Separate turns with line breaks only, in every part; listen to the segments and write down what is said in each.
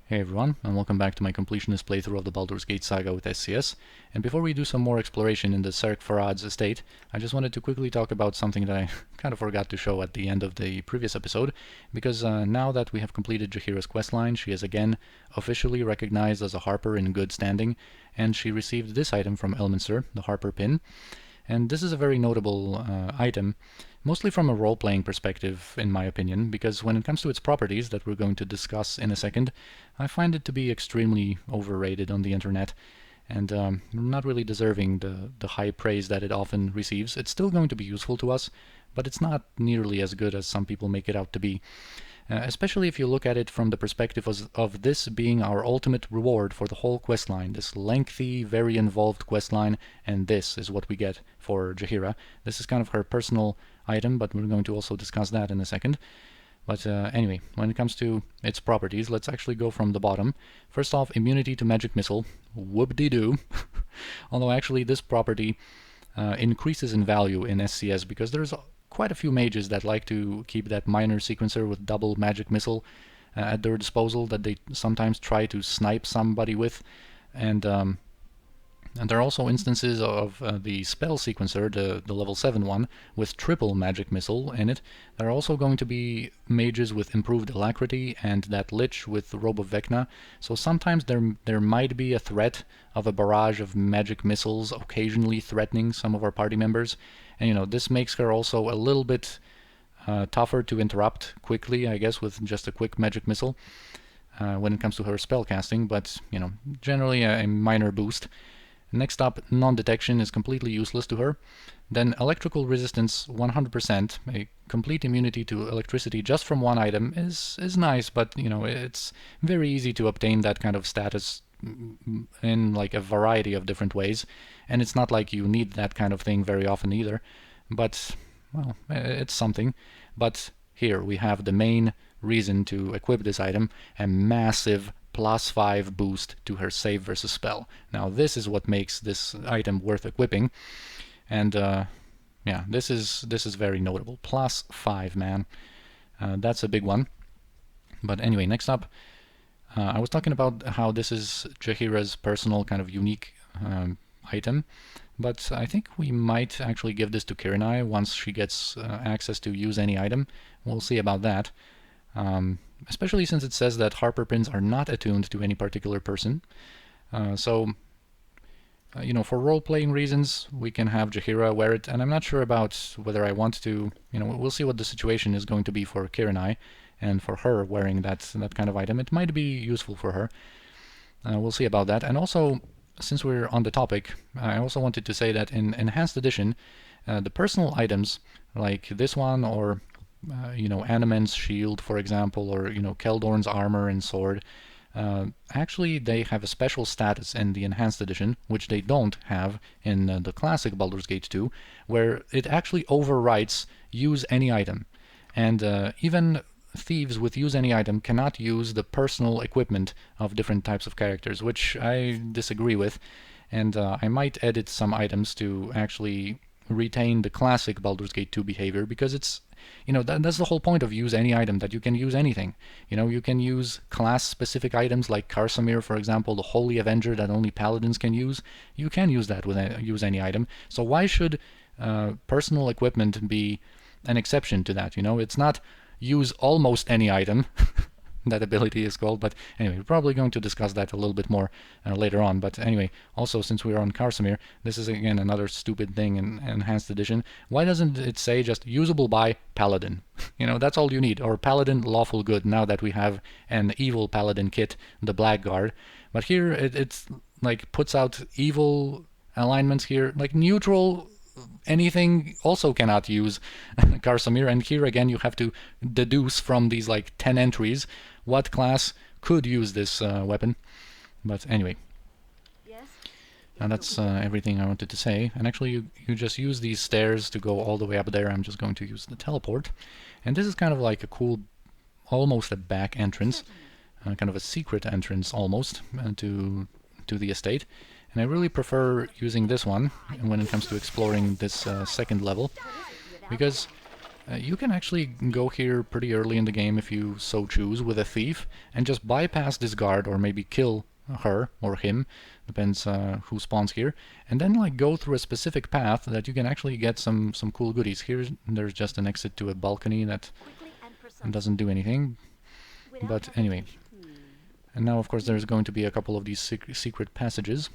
Hey everyone, and welcome back to my completionist playthrough of the Baldur's Gate Saga with SCS. And before we do some more exploration in the Saerk Farrahd's estate, I just wanted to quickly talk about something that I kind of forgot to show at the end of the previous episode, because now that we have completed Jaheira's questline, she is again officially recognized as a Harper in good standing, and she received this item from Elminster, the Harper Pin. And this is a very notable item, mostly from a role-playing perspective, in my opinion, because when it comes to its properties that we're going to discuss in a second, I find it to be extremely overrated on the internet, and not really deserving the high praise that it often receives. It's still going to be useful to us, but it's not nearly as good as some people make it out to be. Especially if you look at it from the perspective of this being our ultimate reward for the whole questline, this lengthy, very involved questline, and this is what we get for Jaheira. This is kind of her personal item, but we're going to also discuss that in a second. But anyway, when it comes to its properties, let's actually go from the bottom. First off, immunity to magic missile. Whoop-de-doo. Although actually this property increases in value in SCS because there's quite a few mages that like to keep that minor sequencer with double magic missile at their disposal that they sometimes try to snipe somebody with, and there are also instances of the spell sequencer, the level 7 one, with triple magic missile in it. There are also going to be mages with improved alacrity and that lich with Robe of Vecna, so sometimes there might be a threat of a barrage of magic missiles occasionally threatening some of our party members. And you know, this makes her also a little bit tougher to interrupt quickly, I guess, with just a quick magic missile when it comes to her spell casting, but you know, generally a minor boost. Next up, non-detection is completely useless to her. Then electrical resistance 100%, a complete immunity to electricity just from one item is nice, but you know, it's very easy to obtain that kind of status in like a variety of different ways, and it's not like you need that kind of thing very often either, but well, it's something. But here we have the main reason to equip this item, a massive +5 boost to her save versus spell. Now this is what makes this item worth equipping, and yeah, this is very notable. +5, man. That's a big one. But anyway, next up, I was talking about how this is Jaheira's personal kind of unique item, but I think we might actually give this to Coronet once she gets access to use any item. We'll see about that. Especially since it says that Harper Pins are not attuned to any particular person. So, you know, for role-playing reasons, we can have Jaheira wear it, and I'm not sure about whether I want to, you know, we'll see what the situation is going to be for Coronet, and for her wearing that kind of item. It might be useful for her. We'll see about that. And also, since we're on the topic, I also wanted to say that in Enhanced Edition, the personal items, like this one, or you know, Animen's shield, for example, or you know, Keldorn's armor and sword, actually they have a special status in the Enhanced Edition, which they don't have in the classic Baldur's Gate 2, where it actually overwrites use any item. And even thieves with use any item cannot use the personal equipment of different types of characters, which I disagree with, and I might edit some items to actually retain the classic Baldur's Gate 2 behavior, because it's, you know, that's the whole point of use any item, that you can use anything. You know, you can use class-specific items like Karsamir, for example, the Holy Avenger that only Paladins can use. You can use that with use any item. So why should personal equipment be an exception to that? You know, it's not use almost any item, that ability is called, but anyway, we're probably going to discuss that a little bit more later on. But anyway, also since we're on Karsamir, this is again another stupid thing in Enhanced Edition. Why doesn't it say just usable by Paladin? You know, that's all you need, or Paladin Lawful Good, now that we have an evil Paladin kit, the Blackguard. But here it's like puts out evil alignments here, like neutral anything also cannot use Karsamir, and here again you have to deduce from these like 10 entries what class could use this weapon. But anyway, and that's everything I wanted to say. And actually you just use these stairs to go all the way up there. I'm just going to use the teleport, and this is kind of like a cool, almost a back entrance, kind of a secret entrance almost to the estate. And I really prefer using this one when it comes to exploring this second level, because You can actually go here pretty early in the game if you so choose with a thief and just bypass this guard or maybe kill her or him, depends who spawns here, and then like go through a specific path that you can actually get some cool goodies. Here there's just an exit to a balcony that doesn't do anything, but anyway. And now of course there's going to be a couple of these secret passages.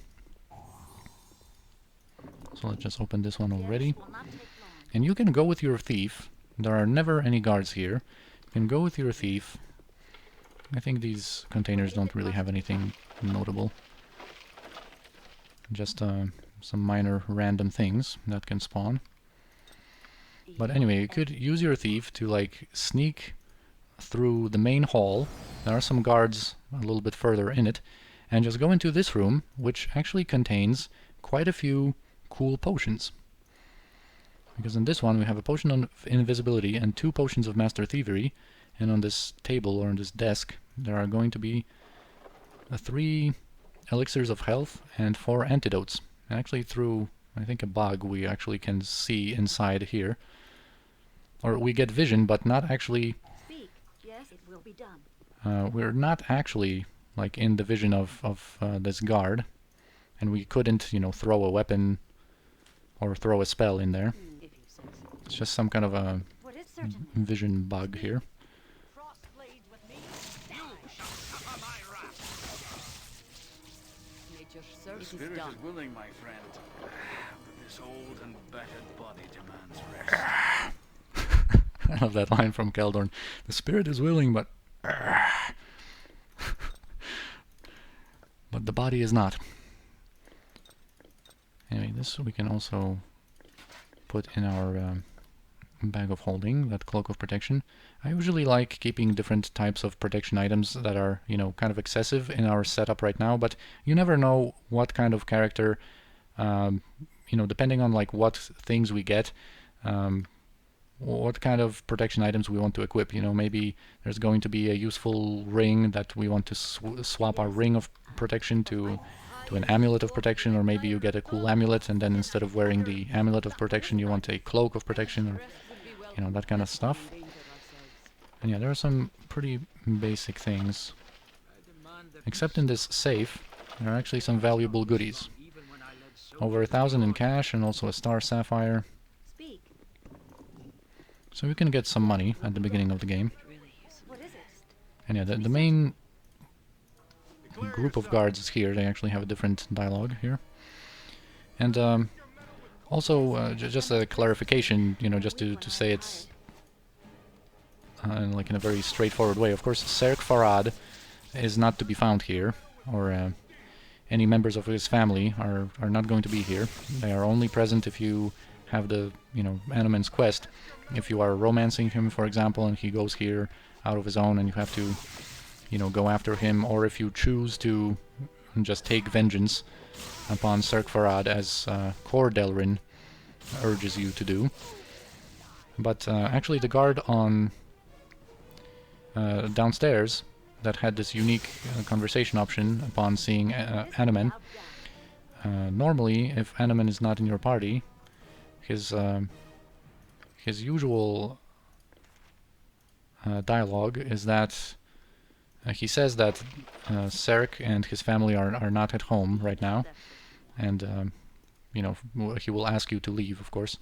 So let's just open this one already. And you can go with your thief. There are never any guards here. You can go with your thief. I think these containers don't really have anything notable. Just some minor random things that can spawn. But anyway, you could use your thief to like sneak through the main hall. There are some guards a little bit further in it. And just go into this room, which actually contains quite a few cool potions. Because in this one we have a potion of invisibility and 2 potions of master thievery, and on this table or on this desk there are going to be 3 elixirs of health and 4 antidotes. And actually through, I think, a bug we actually can see inside here. Or we get vision, but not actually...
Speak. Yes, it will be done.
We're not actually like in the vision of this guard, and we couldn't, you know, throw a weapon or throw a spell in there. It's just some kind of a vision bug here.
The spirit is willing, my friend, but this old and battered body demands rest.
I love that line from Keldorn. The spirit is willing, but but the body is not. Anyway, this we can also put in our bag of holding, that cloak of protection. I usually like keeping different types of protection items that are, you know, kind of excessive in our setup right now, but you never know what kind of character, you know, depending on like what things we get, what kind of protection items we want to equip. You know, maybe there's going to be a useful ring that we want to swap our ring of protection to an amulet of protection, or maybe you get a cool amulet and then instead of wearing the amulet of protection you want a cloak of protection, or you know, that kind of stuff. And yeah, there are some pretty basic things. Except in this safe, there are actually some valuable goodies. Over 1,000 in cash and also a star sapphire. So you can get some money at the beginning of the game. And yeah, the main group of guards is here. They actually have a different dialogue here. And also, just a clarification, you know, just to say it's like in a very straightforward way. Of course, Saerk Farrahd is not to be found here, or any members of his family are not going to be here. They are only present if you have the, you know, Anomen's quest. If you are romancing him, for example, and he goes here out of his own and you have to, you know, go after him, or if you choose to just take vengeance upon Saerk Farrahd as Delrin urges you to do. But actually the guard on downstairs that had this unique conversation option upon seeing Anomen, normally if Anomen is not in your party, his usual dialogue is that he says that Saerk and his family are not at home right now, and you know, he will ask you to leave, of course.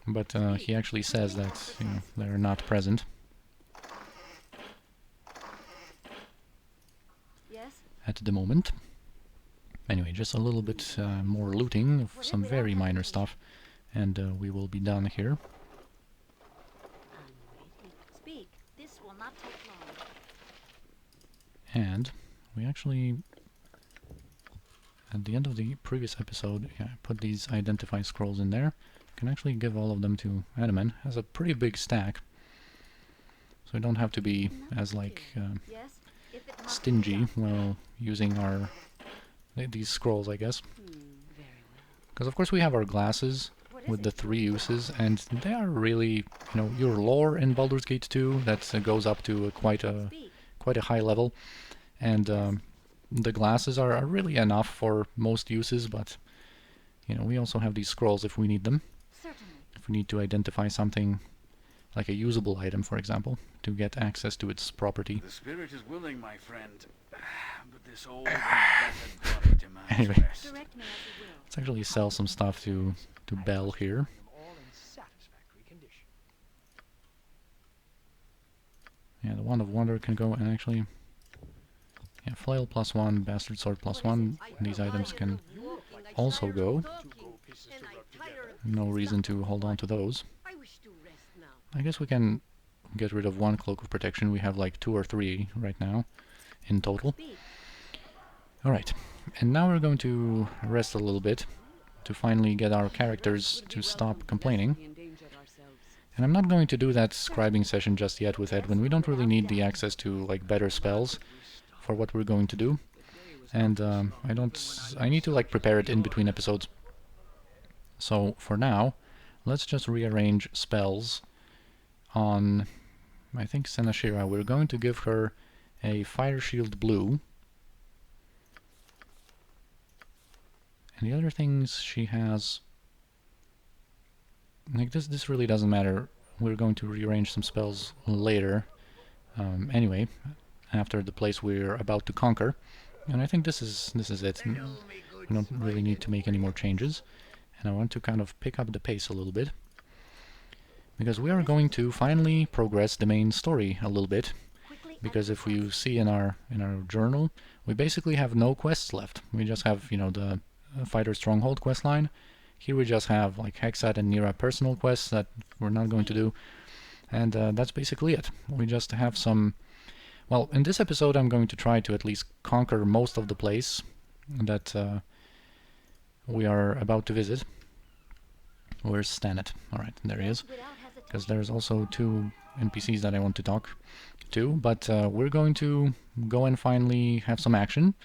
But he actually says that, you know, they're not present. At the moment. Anyway, just a little bit more looting of some very minor stuff, and we will be done here. And we actually, at the end of the previous episode, yeah, I put these identify scrolls in there. You can actually give all of them to Anomen. Has a pretty big stack, so we don't have to be as like stingy while using our these scrolls, I guess. Because of course we have our glasses with the 3 uses, and they are really, you know, your lore in Baldur's Gate 2 that goes up to quite a high level, and the glasses are really enough for most uses, but you know, we also have these scrolls if we need them. if we need to identify something like a usable item, for example, to get access to its property.
The spirit is willing, my friend, but this old and battered body demands
Anyway,
rest.
Direct me as you will.
let's actually sell some stuff to Bell here. Yeah, the Wand of Wonder can go, and actually, yeah, Flail +1, Bastard Sword +1. These items can also go. No reason to hold on to those. I guess we can get rid of one Cloak of Protection. We have like 2 or 3 right now in total. Alright, and now we're going to rest a little bit to finally get our characters to stop complaining. And I'm not going to do that scribing session just yet with Edwin. We don't really need the access to like better spells for what we're going to do. And I need to like prepare it in between episodes. So for now, let's just rearrange spells on, I think, Senashira. We're going to give her a Fire Shield Blue. And the other things she has, like this really doesn't matter. We're going to rearrange some spells later. Anyway, after the place we're about to conquer. And I think this is it. We don't really need to make any more changes. And I want to kind of pick up the pace a little bit, because we are going to finally progress the main story a little bit. Because if you see in our journal, we basically have no quests left. We just have, you know, the Fighter Stronghold quest line. Here we just have like Hexat and Nira personal quests that we're not going to do, and that's basically it. We just have some. Well, in this episode, I'm going to try to at least conquer most of the place that we are about to visit. Where's Stanet? Alright, there he is. Because there's also 2 NPCs that I want to talk to, but we're going to go and finally have some action.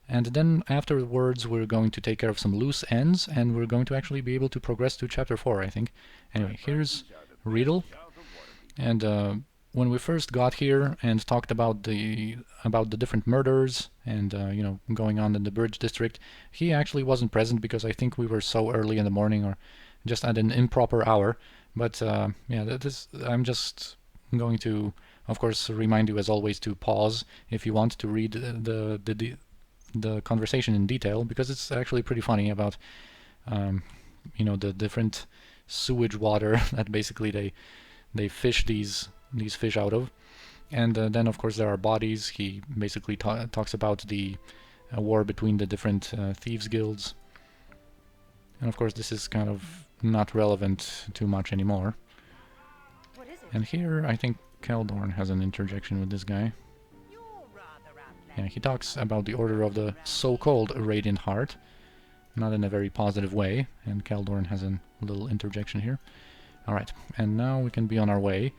And then afterwards we're going to take care of some loose ends, and we're going to actually be able to progress to Chapter 4, I think. Anyway, here's Riedel. And when we first got here and talked about the different murders and you know, going on in the Bridge District, he actually wasn't present because I think we were so early in the morning or just at an improper hour. But yeah, I'm just going to, of course, remind you as always to pause if you want to read the conversation in detail, because it's actually pretty funny about you know, the different sewage water that basically they fish these fish out of. And then of course there are bodies. He basically talks about the war between the different thieves guilds, and of course this is kind of not relevant too much anymore. And here I think Keldorn has an interjection with this guy. Yeah, he talks about the Order of the so-called Radiant Heart, not in a very positive way, and Keldorn has a little interjection here. Alright, and now we can be on our way,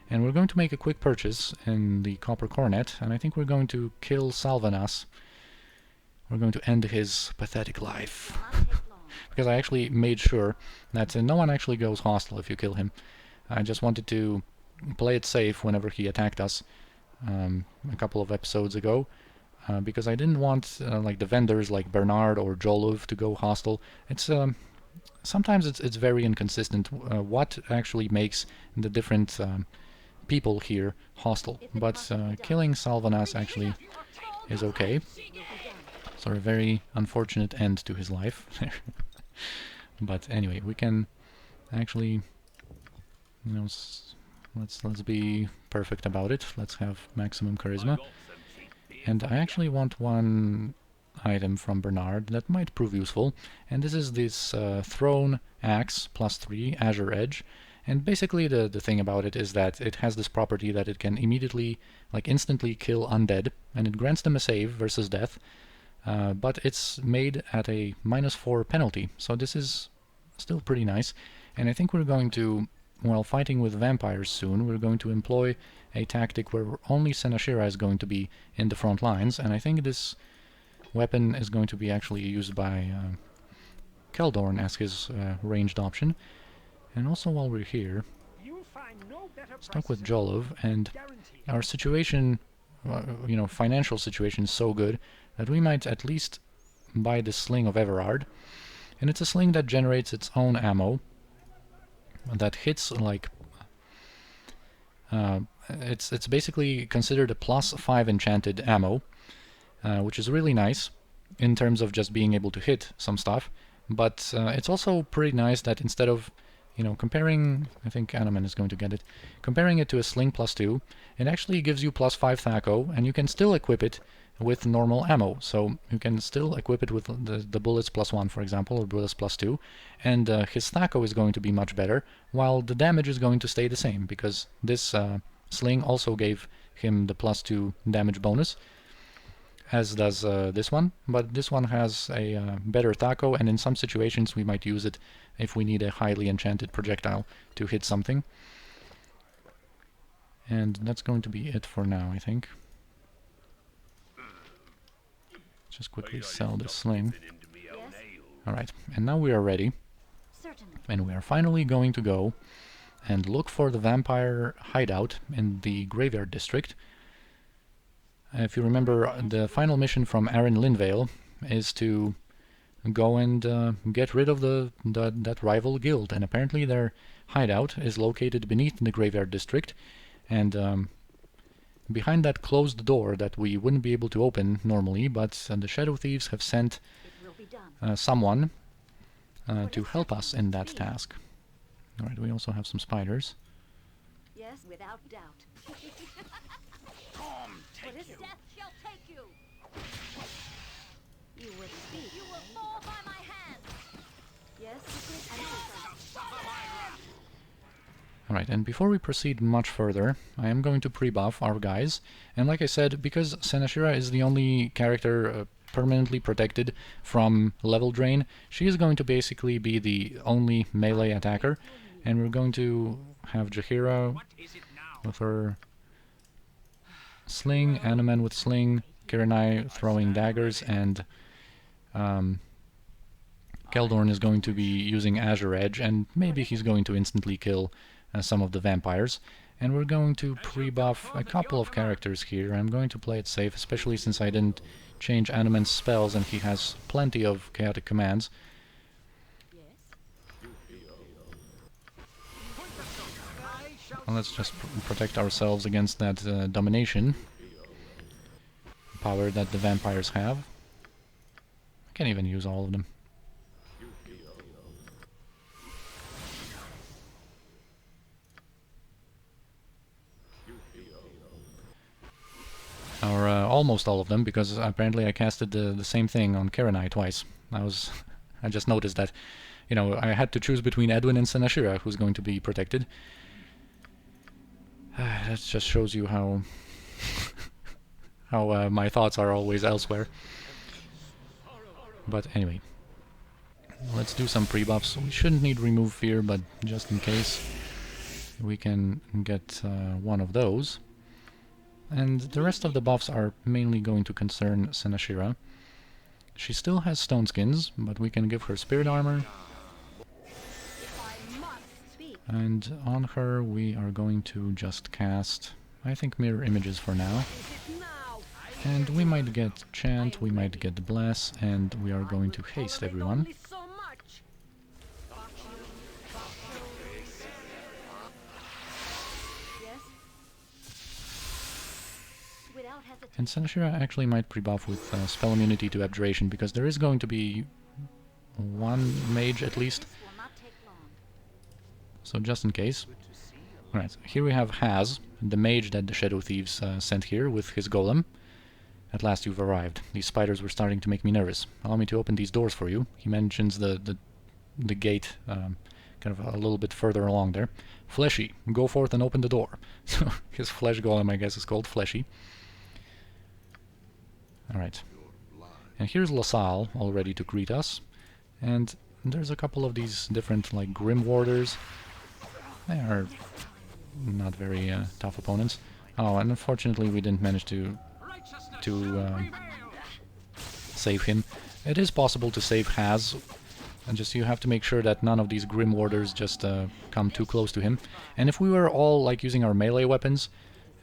and we're going to make a quick purchase in the Copper Coronet, and I think we're going to kill Salvanas. We're going to end his pathetic life. Because I actually made sure that no one actually goes hostile if you kill him. I just wanted to play it safe whenever he attacked us a couple of episodes ago. Because I didn't want like the vendors like Bernard or Jolov to go hostile. It's sometimes it's very inconsistent what actually makes the different people here hostile. But killing Salvanas actually is okay. So a very unfortunate end to his life. But anyway, we can actually, you know, let's be perfect about it. Let's have maximum charisma. And I actually want one item from Bernard that might prove useful, and this is this Throne Axe +3 Azure Edge. And basically the thing about it is that it has this property that it can immediately, like instantly kill undead, and it grants them a save versus death, but it's made at a -4 penalty, so this is still pretty nice. And I think we're going to, while fighting with vampires soon, we're going to employ a tactic where only Senashira is going to be in the front lines, and I think this weapon is going to be actually used by Keldorn as his ranged option. And also while we're here, stuck with Jolov, and our situation, you know, financial situation is so good that we might at least buy the Sling of Everard. And it's a sling that generates its own ammo, that hits like it's basically considered a +5 enchanted ammo, which is really nice in terms of just being able to hit some stuff. But it's also pretty nice that instead of, you know, comparing, I think Animan is going to get it, comparing it to a sling +2, it actually gives you +5 THAC0, and you can still equip it with normal ammo. So you can still equip it with the bullets +1, for example, or bullets +2, and his THAC0 is going to be much better, while the damage is going to stay the same, because this sling also gave him the +2 damage bonus, as does this one, but this one has a better THAC0, and in some situations we might use it if we need a highly enchanted projectile to hit something. And that's going to be it for now, I think. Just quickly sell this sling.
Yes,
Alright, and now we are ready,
certainly.
and we are finally going to go and look for the vampire hideout in the graveyard district. If you remember, the final mission from Aran Linvail is to go and get rid of that rival guild, and apparently their hideout is located beneath the graveyard district, and behind that closed door that we wouldn't be able to open normally, but the Shadow Thieves have sent
It will be done.
someone to help us in that task. Alright, we also have some spiders.
Yes, without doubt.
Come, take
What is
you.
it? Death shall take you. You would speak. You will fall by my hand. Yes, secret and secret.
Alright, and before we proceed much further, I am going to pre-buff our guys, and like I said, because Senashira is the only character permanently protected from level drain, she is going to basically be the only melee attacker, and we're going to have Jaheira with her sling, Animan with sling, Kiranai throwing daggers, and Keldorn is going to be using Azure Edge, and maybe he's going to instantly kill some of the vampires. And we're going to pre-buff a couple of characters here. I'm going to play it safe, especially since I didn't change Animan's spells and he has plenty of chaotic commands. Well, let's just protect ourselves against that domination power that the vampires have. I can't even use all of them. Or almost all of them, because apparently I casted the same thing on Coronet twice. I just noticed that, you know, I had to choose between Edwin and Senashira, who's going to be protected. That just shows you how how my thoughts are always elsewhere. But anyway, let's do some pre-buffs. We shouldn't need Remove Fear, but just in case, we can get one of those. And the rest of the buffs are mainly going to concern Senashira. She still has Stone Skins, but we can give her Spirit Armor. And on her we are going to just cast, I think, Mirror Images for now. And we might get Chant, we might get Bless, and we are going to haste everyone. And Senashira actually might pre-buff with spell immunity to Abjuration, because there is going to be one mage at least. So just in case. Alright, here we have Haz, the mage that the Shadow Thieves sent here with his golem. At last you've arrived. These spiders were starting to make me nervous. Allow me to open these doors for you. He mentions the gate kind of a little bit further along there. Fleshy, go forth and open the door. So his flesh golem, I guess, is called Fleshy. Alright. And here's LaSalle, all ready to greet us. And there's a couple of these different, like, Grim Warders. They are not very tough opponents. Oh, and unfortunately we didn't manage to save him. It is possible to save Haz, and just you have to make sure that none of these Grim Warders just come too close to him. And if we were all, like, using our melee weapons,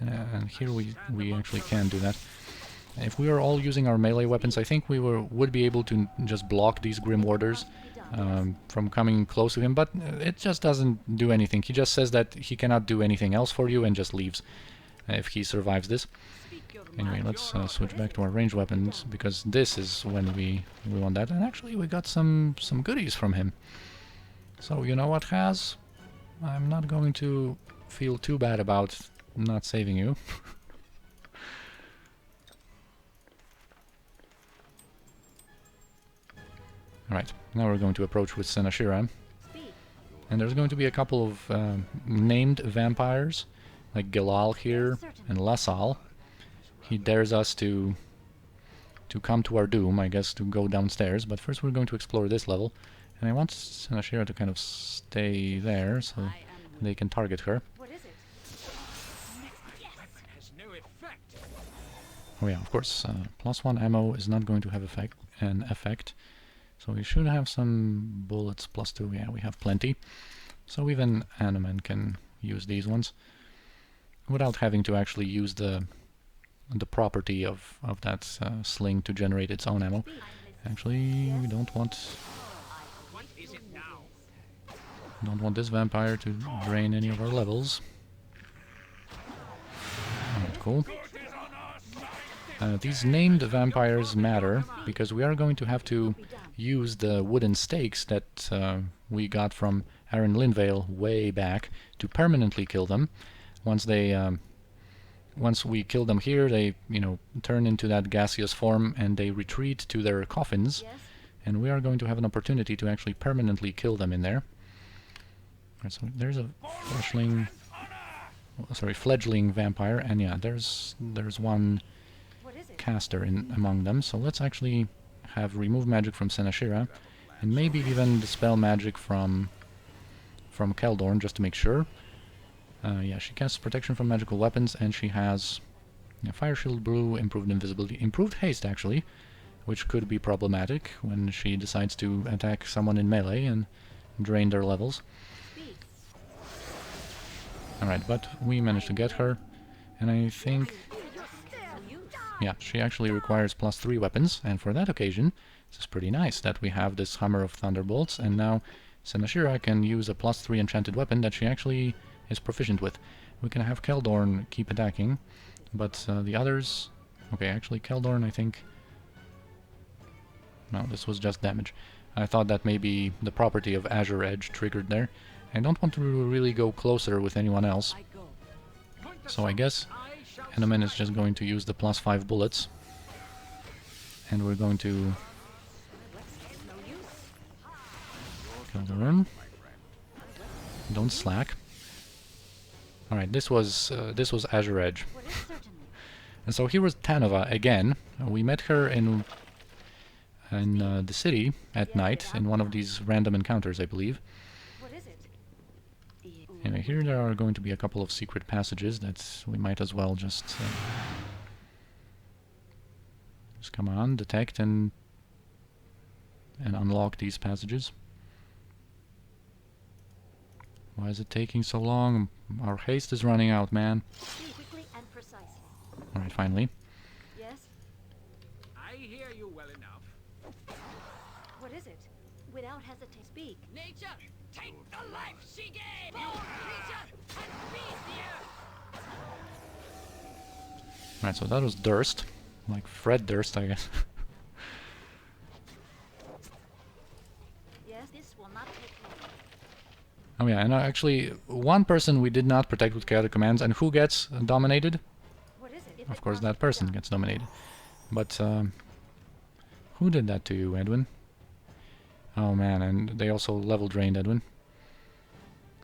and here we actually can do that. If we were all using our melee weapons, I think we would be able to just block these Grim Warders from coming close to him, but it just doesn't do anything. He just says that he cannot do anything else for you and just leaves if he survives this. Anyway, let's switch back to our ranged weapons, because this is when we want that. And actually we got some goodies from him. So you know what, Haz? I'm not going to feel too bad about not saving you. Alright, now we're going to approach with Senashira. And there's going to be a couple of named vampires, like Gilal here and Lasal. He dares us to come to our doom, I guess, to go downstairs. But first we're going to explore this level. And I want Senashira to kind of stay there, so they can target her. Oh yeah, of course, +1 ammo is not going to have an effect. So we should have some bullets, +2, yeah, we have plenty. So even Animan can use these ones without having to actually use the property of that sling to generate its own ammo. Actually, we don't want this vampire to drain any of our levels. Alright, cool. These named vampires matter because we are going to have to use the wooden stakes that we got from Aran Linvail way back to permanently kill them. Once we kill them here, they, turn into that gaseous form and they retreat to their coffins, and we are going to have an opportunity to actually permanently kill them in there. Right, so there's a fledgling vampire, and yeah, there's one caster in among them. So let's actually have remove magic from Senashira, and maybe even dispel magic from Keldorn, just to make sure. Yeah, she casts protection from magical weapons, and she has Fire Shield Brew, improved invisibility, improved haste actually, which could be problematic when she decides to attack someone in melee and drain their levels. Alright, but we managed to get her, and I think, yeah, she actually requires +3 weapons, and for that occasion, this is pretty nice that we have this Hammer of Thunderbolts, and now Senashira can use a +3 enchanted weapon that she actually is proficient with. We can have Keldorn keep attacking, but the others... Okay, actually Keldorn, I think... No, this was just damage. I thought that maybe the property of Azure Edge triggered there. I don't want to really go closer with anyone else. So I guess Eneman is just going to use the +5 bullets. And we're going to... Keldorn. Don't slack. Alright, this was Azure Edge. And so here was Tanova again. We met her in the city at night in one of these random encounters, I believe. Anyway, here there are going to be a couple of secret passages that we might as well just come on, detect and unlock these passages. Why is it taking so long? Our haste is running out, man. Alright, finally.
Yes?
I hear you well enough.
What is it? Without hesitation, speak.
Nature, take the life she gave! Born creature and beast here!
Alright, so that was Durst. Like Fred Durst, I guess.
Yes, this will not take long.
Oh yeah, and actually, one person we did not protect with chaotic commands, and who gets dominated?
What is it?
Of course, that person gets dominated. But, who did that to you, Edwin? Oh man, and they also level drained Edwin.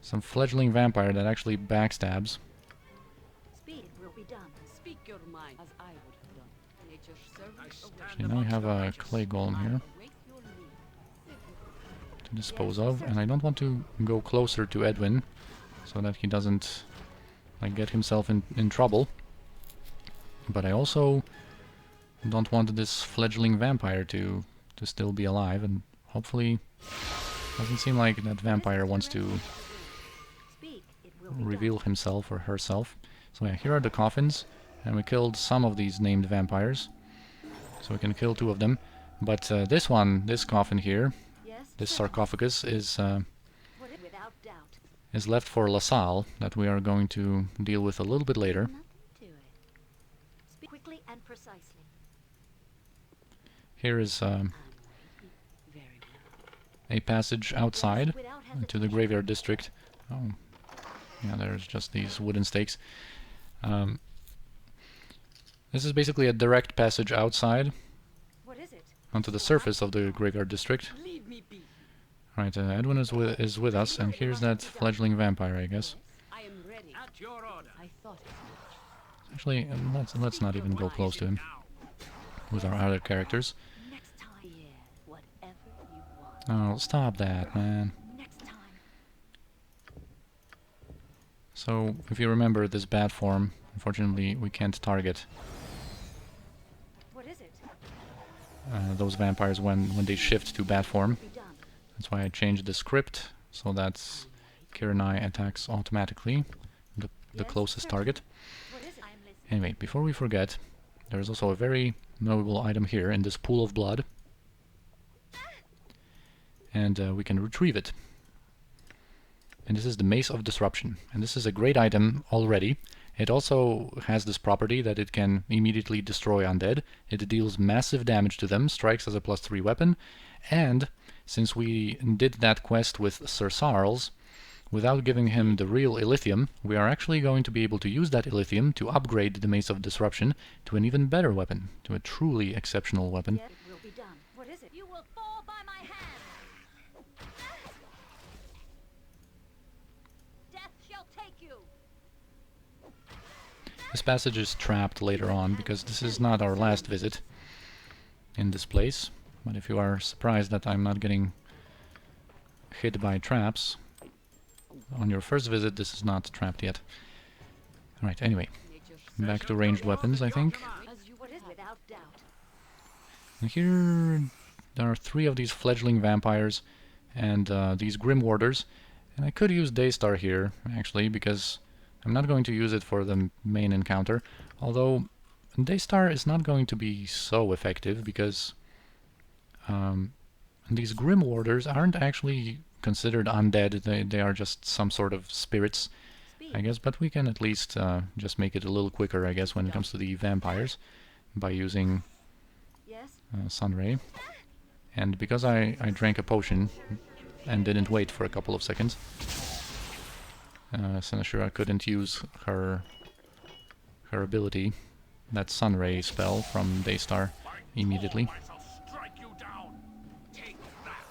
Some fledgling vampire that actually backstabs.
Speak will be done.
Speak your mind as I would have done. Nature's servant
Okay, now we have a clay golem here to dispose of, and I don't want to go closer to Edwin so that he doesn't like get himself in trouble. But I also don't want this fledgling vampire to still be alive, and hopefully doesn't seem like that vampire wants to reveal himself or herself. So yeah, here are the coffins, and we killed some of these named vampires, so we can kill 2 of them. But this coffin here,
Yes?
this sarcophagus
Without doubt.
is left for LaSalle, that we are going to deal with a little bit later.
Nothing to it. Speak quickly and precisely.
Here is
I'm waiting. Very well.
a passage outside
Without
to the
hesitation.
graveyard district. Oh, yeah, there's just these wooden stakes. This is basically a direct passage outside
What is it?
onto the surface of the graveyard district.
Leave me be.
Right, Edwin is with us, and here's that fledgling vampire, I guess.
I am ready.
At your order.
I thought it.
Actually, let's not even go close to him with our other characters.
Next time. Yeah, whatever you want.
Oh, stop that, man.
Next time.
So, if you remember this bad form, unfortunately we can't target
What is it?
those vampires when they shift to bad form.
Be done.
That's why I changed the script, so that Kiranai attacks automatically the
Yes,
closest
sir.
target.
What is it? I am listening.
Anyway, before we forget, there's also a very notable item here in this pool of blood. And we can retrieve it. And this is the Mace of Disruption. And this is a great item already. It also has this property that it can immediately destroy undead. It deals massive damage to them, strikes as a +3 weapon, and since we did that quest with Sir Sarles, without giving him the real Illithium, we are actually going to be able to use that Illithium to upgrade the Mace of Disruption to an even better weapon, to a truly exceptional weapon.
Yet it will be done. What is it? You will fall by my hand. Death shall take you.
This passage is trapped later on, because this is not our last visit in this place. But if you are surprised that I'm not getting hit by traps, on your first visit this is not trapped yet. Alright, anyway, back to ranged weapons, I think.
As you
What is without doubt?
And here there are 3 of these fledgling vampires and these Grim Warders. And I could use Daystar here, actually, because I'm not going to use it for the main encounter. Although Daystar is not going to be so effective, because these Grim Warders aren't actually considered undead. They are just some sort of spirits, I guess. But we can at least just make it a little quicker, I guess, when it comes to the vampires, by using
Yes.
Sunray. And because I drank a potion and didn't wait for a couple of seconds, Senashura couldn't use her ability, that Sunray spell from Daystar, immediately.
I shall strike you down. Take that.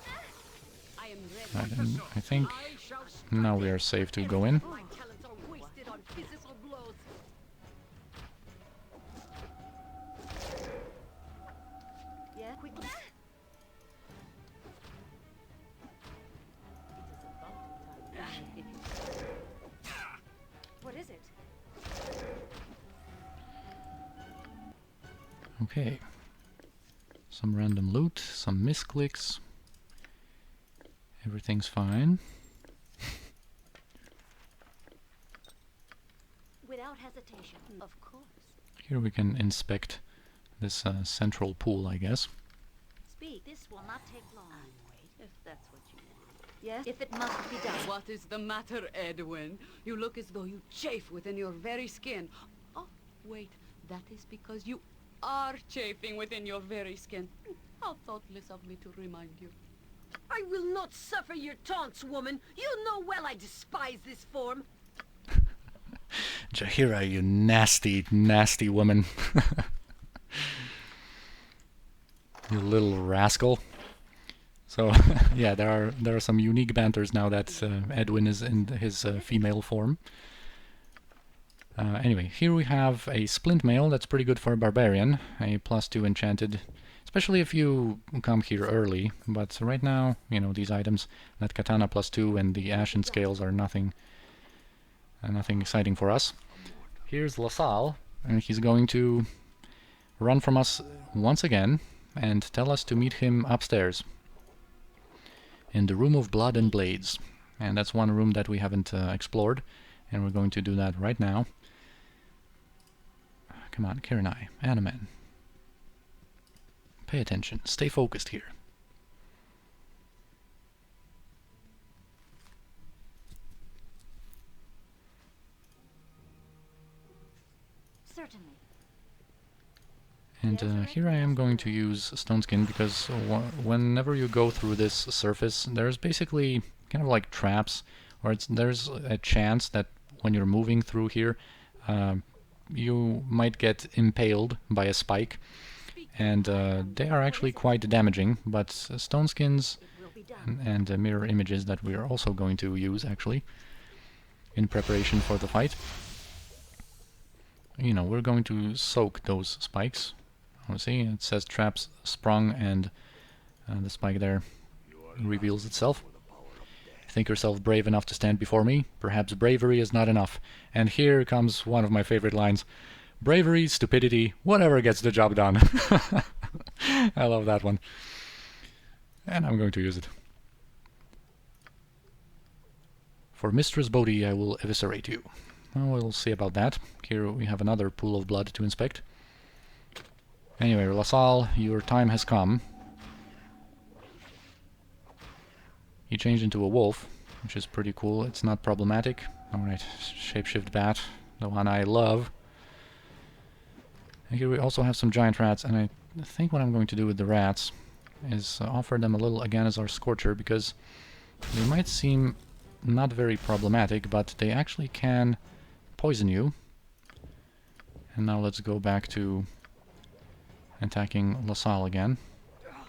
I am ready.
Right, and I think
I shall
now we are safe to go in.
My talents are wasted on physical blows.
Yeah. Quickly.
It is about time.
What is it?
Okay. Some random loot, some misclicks. Everything's fine.
Without hesitation. Of course.
Here we can inspect this central pool, I guess.
Speak. This will not take long.
Wait, if that's what you want.
Yes. If it must be done.
What is the matter, Edwin? You look as though you chafe within your very skin. Oh, wait, that is because you are chafing within your very skin. How thoughtless of me to remind you.
I will not suffer your taunts, woman. You know well I despise this form.
Jahira, you nasty, nasty woman. You little rascal. So, yeah, there are some unique banters now that Edwin is in his female form. Anyway, here we have a splint mail that's pretty good for a barbarian, a +2 enchanted, especially if you come here early. But right now, you know, these items, that katana +2 and the ashen scales are nothing exciting for us. Here's LaSalle, and he's going to run from us once again and tell us to meet him upstairs in the Room of Blood and Blades. And that's one room that we haven't explored, and we're going to do that right now. Come on, Kiranai, Animan. Pay attention, stay focused here. And here I am going to use stone skin because whenever you go through this surface, there's basically kind of like traps, or there's a chance that when you're moving through here, you might get impaled by a spike, and they are actually quite damaging. But stone skins and mirror images that we are also going to use actually in preparation for the fight. You know, we're going to soak those spikes. See, it says traps sprung, and the spike there reveals itself. Think yourself brave enough to stand before me? Perhaps bravery is not enough. And here comes one of my favorite lines. Bravery, stupidity, whatever gets the job done. I love that one. And I'm going to use it. For Mistress Bodhi, I will eviscerate you. Well, we'll see about that. Here we have another pool of blood to inspect. Anyway, LaSalle, your time has come. He changed into a wolf, which is pretty cool. It's not problematic. Alright, shapeshift bat, the one I love. And here we also have some giant rats, and I think what I'm going to do with the rats is offer them a little again as our scorcher, because they might seem not very problematic, but they actually can poison you. And now let's go back to attacking LaSalle again.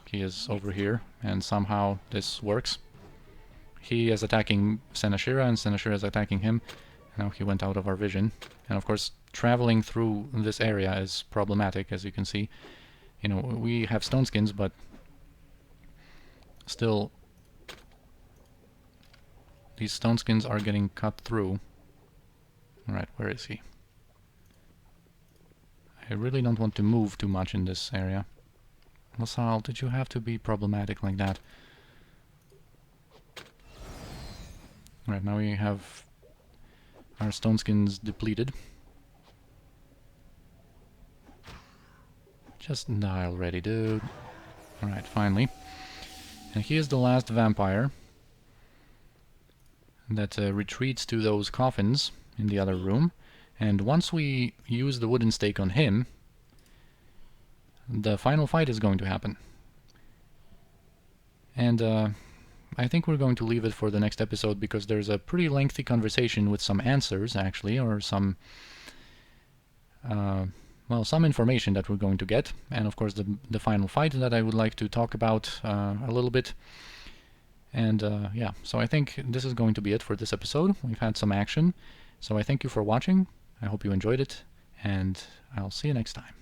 He is over here, and somehow this works. He is attacking Senashira, and Senashira is attacking him. Now he went out of our vision. And of course, traveling through this area is problematic, as you can see. You know, we have stone skins, but still these stone skins are getting cut through. Alright, where is he? I really don't want to move too much in this area. LaSalle, did you have to be problematic like that? Right, now we have our stone skins depleted. Just die already, dude. Alright, finally. And here's the last vampire that retreats to those coffins in the other room. And once we use the wooden stake on him, the final fight is going to happen. And I think we're going to leave it for the next episode, because there's a pretty lengthy conversation with some answers, actually, or some well, some information that we're going to get, and of course the final fight that I would like to talk about a little bit. And yeah, so I think this is going to be it for this episode. We've had some action, so I thank you for watching. I hope you enjoyed it, and I'll see you next time.